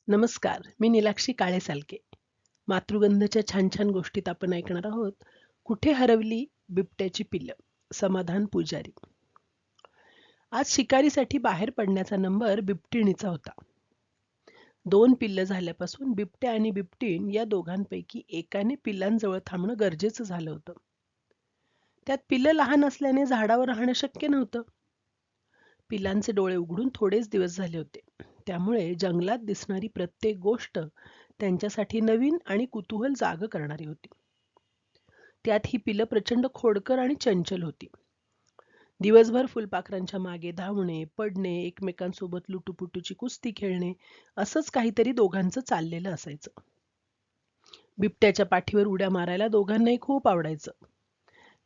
नमस्कार, मी नीलाक्षी काळे-सालके. मातृगंधच्या छान छान गोष्टीत आपण ऐकणार आहोत. कुठे हरवली बिबट्याची पिल्लं? समाधान पुजारी. आज शिकारीसाठी बाहेर पडण्याचा नंबर बिबटिणीचा होता. 2 पिल्लं झाल्यापासून बिबट्या आणि बिबटीण या दोघांपैकी एकाने पिल्लांजवळ थांबणं गरजेचं झालं होतं. त्यात पिल्लं लहान असल्याने झाडावर राहणं शक्य नव्हतं. पिल्लांचे डोळे उघडून थोडेच दिवस झाले होते. त्यामुळे जंगलात दिसणारी प्रत्येक गोष्ट त्यांच्यासाठी नवीन आणि कुतूहल जागं करणारी होती. त्यात ही पिलं प्रचंड खोडकर आणि चंचल होती. दिवसभर फुलपाखरांच्या मागे धावणे, पडणे, एकमेकांसोबत लुटूपुटूची कुस्ती खेळणे, असंच काहीतरी दोघांचं चाललेलं असायचं. बिबट्याच्या पाठीवर उड्या मारायला दोघांनाही खूप आवडायचं.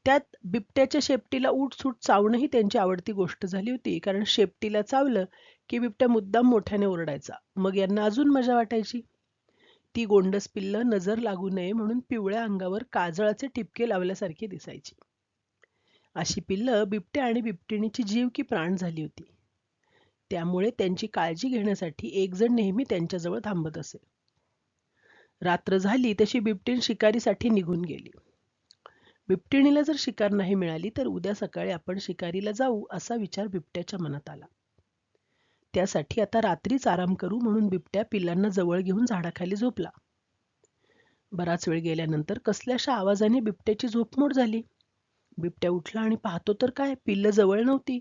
त्यात बिबट्याच्या शेपटीला उठसूट चावणं ही त्यांची आवडती गोष्ट झाली होती. कारण शेपटीला चावलं की बिबट्या मुद्दाम मोठ्याने ओरडायचा. मग यांना अजून मजा वाटायची. ती गोंडस पिल्लं नजर लागू नये म्हणून पिवळ्या अंगावर काजळाचे ठिपके लावल्यासारखी दिसायची. अशी पिल्लं बिबट्या आणि बिबटिणीची जीव की प्राण झाली होती. त्यामुळे त्यांची काळजी घेण्यासाठी एक जण नेहमी त्यांच्याजवळ थांबत असे. रात्र झाली तशी बिबटीण शिकारीसाठी निघून गेली. बिबटिणीला जर शिकार नाही मिळाली तर उद्या सकाळी आपण शिकारीला जाऊ असा विचार बिबट्याच्या मनात आला. त्यासाठी आता रात्रीच आराम करू म्हणून बिबट्या पिल्लांना जवळ घेऊन झाडाखाली झोपला. बराच वेळ गेल्यानंतर कसल्याशा आवाजाने बिबट्याची झोपमोड झाली. बिबट्या उठला आणि पाहतो तर काय, पिल्लं जवळ नव्हती.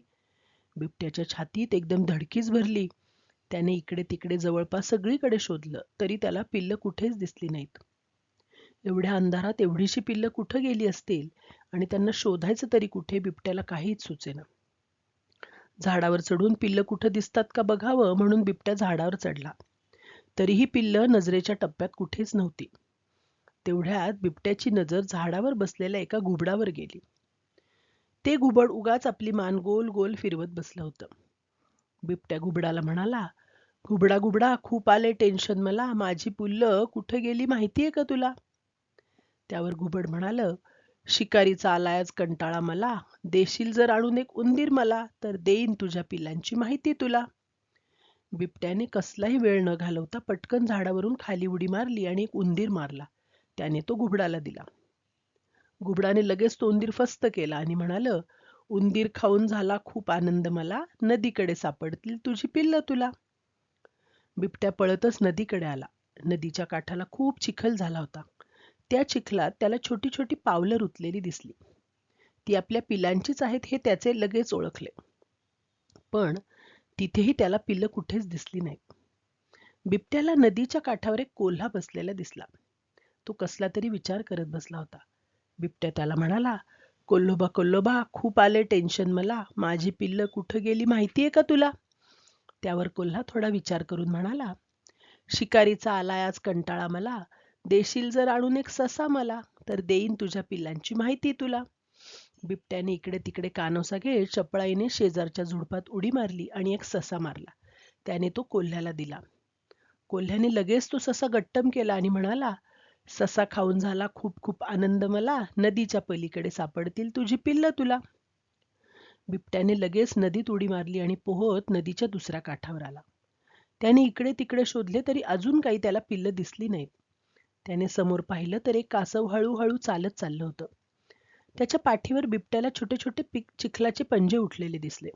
बिबट्याच्या छातीत एकदम धडकीच भरली. त्याने इकडे तिकडे जवळपास सगळीकडे शोधलं, तरी त्याला पिल्लं कुठेच दिसली नाहीत. एवढ्या अंधारात एवढीशी पिल्लं कुठं गेली असतील आणि त्यांना शोधायचं तरी कुठे, बिबट्याला काहीच सुचेना. झाडावर चढून पिल्लं कुठं दिसतात का बघावं म्हणून बिबट्या झाडावर चढला. तरीही पिल्लं नजरेच्या टप्प्यात कुठेच नव्हती. तेवढ्यात बिबट्याची नजर झाडावर बसलेल्या एका घुबडावर गेली. ते घुबड उगाच आपली मान गोल गोल फिरवत बसलं होतं. बिबट्या घुबडाला म्हणाला, घुबडा घुबडा, खूप आले टेन्शन मला, माझी पिल्लं कुठं गेली माहितीये का तुला? त्यावर घुबड म्हणालं, शिकारीचा आलाय आज कंटाळा मला, देशील जर आणून एक उंदीर मला, तर देईन तुझ्या पिल्लांची माहिती तुला. बिबट्याने कसलाही वेळ न घालवता पटकन झाडावरून खाली उडी मारली आणि एक उंदीर मारला. त्याने तो घुबडाला दिला. घुबडाने लगेच तो उंदीर फस्त केला आणि म्हणालं, उंदीर खाऊन झाला खूप आनंद मला, नदीकडे सापडतील तुझी पिल्लं तुला. बिबट्या पळतच नदीकडे आला. नदीच्या काठाला खूप चिखल झाला होता. त्या चिखलात त्याला छोटी छोटी पावलं रुतलेली दिसली. ती आपल्या पिलांचीच आहेत हे त्याचे लगेच ओळखले. पण तिथेही त्याला पिल्लं कुठेच दिसली नाहीत. बिबट्याला नदीच्या काठावर एक कोल्हा बसलेला दिसला. तो कसला तरी विचार करत बसला होता. बिबट्या त्याला म्हणाला, कोल्होबा कोल्होबा, खूप आले टेन्शन मला, माझी पिल्लं कुठं गेली माहितीये का तुला? त्यावर कोल्हा थोडा विचार करून म्हणाला, शिकारीचा आलाय आज कंटाळा मला, देशील जर आणून एक ससा मला, तर देईन तुझ्या पिल्लांची माहिती तुला. बिबट्याने इकडे तिकडे कानोसा घेत चपळाईने शेजारच्या झुडपात उडी मारली आणि एक ससा मारला. त्याने तो कोल्ह्याला दिला. कोल्ह्याने लगेच तो ससा गट्टम केला आणि म्हणाला, ससा खाऊन झाला खूप खूप आनंद मला, नदीच्या पलीकडे सापडतील तुझी पिल्लं तुला. बिबट्याने लगेच नदीत उडी मारली आणि पोहत नदीच्या दुसऱ्या काठावर आला. त्याने इकडे तिकडे शोधले तरी अजून काही त्याला पिल्लं दिसली नाहीत. त्याने समोर पाहिलं तर एक कासव हळूहळू चालत चाललं होतं. त्याच्या पाठीवर बिबट्याला छोटे छोटे चिखलाचे पंजे उठलेले दिसले.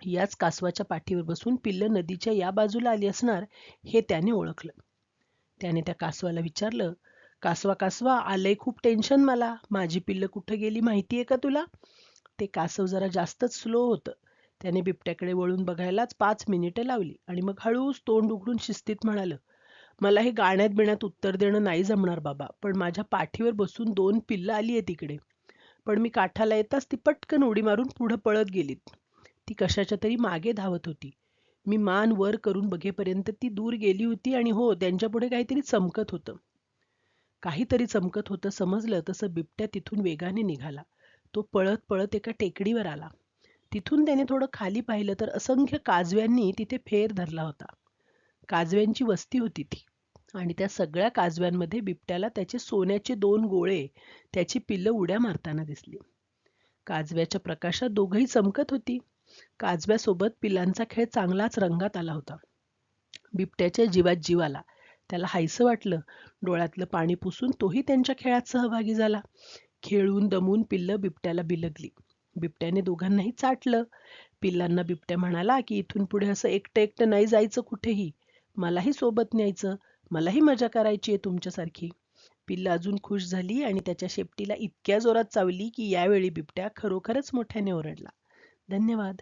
याच कासवाच्या पाठीवर बसून पिल्लं नदीच्या या बाजूला आली असणार हे त्याने ओळखलं. त्याने त्या कासवाला विचारलं, कासवा कासवा, आलंय खूप टेन्शन मला, माझी पिल्लं कुठं गेली माहितीये का तुला? ते कासव जरा जास्तच स्लो होतं. त्याने बिबट्याकडे वळून बघायलाच 5 मिनिटं लावली आणि मग हळूच तोंड उघडून शिस्तीत म्हणालं, मला हे गाण्यात बिण्यात उत्तर देणं नाही जमणार बाबा, पण माझ्या पाठीवर बसून 2 पिल्लं आली आहेत तिकडे. पण मी काठाला येताच ती पटकन उडी मारून पुढं पळत गेलीत. ती कशाच्या तरी मागे धावत होती. मी मान वर करून बघेपर्यंत ती दूर गेली होती आणि हो, त्यांच्यापुढे काहीतरी चमकत होतं. काहीतरी चमकत होतं समजलं तसं बिबट्या तिथून वेगाने निघाला. तो पळत पळत एका टेकडीवर आला. तिथून त्याने थोडं खाली पाहिलं तर असंख्य काजव्यांनी तिथे फेर धरला होता. काजव्यांची वस्ती होती ती आणि त्या सगळ्या काजव्यांमध्ये बिबट्याला त्याचे सोन्याचे 2 गोळे, त्याची पिल्लं उड्या मारताना दिसली. काजव्याच्या प्रकाशात दोघंही चमकत होती. काजव्यासोबत पिलांचा खेळ चांगलाच रंगात आला होता. बिबट्याच्या जीवात जीव आला. त्याला हायसं वाटलं. डोळ्यातलं पाणी पुसून तोही त्यांच्या खेळात सहभागी झाला. खेळून दमून पिल्लं बिबट्याला बिलगली. बिबट्याने दोघांनाही चाटलं. पिल्लांना बिबट्या म्हणाला की इथून पुढे असं एकटं एकटं नाही जायचं कुठेही. मलाही सोबत न्यायचं. मलाही मजा करायची आहे तुमच्यासारखी. पिल्लं अजून खुश झाली आणि त्याच्या शेपटीला इतक्या जोरात चावली की यावेळी बिबट्या खरोखरच मोठ्याने ओरडला. धन्यवाद.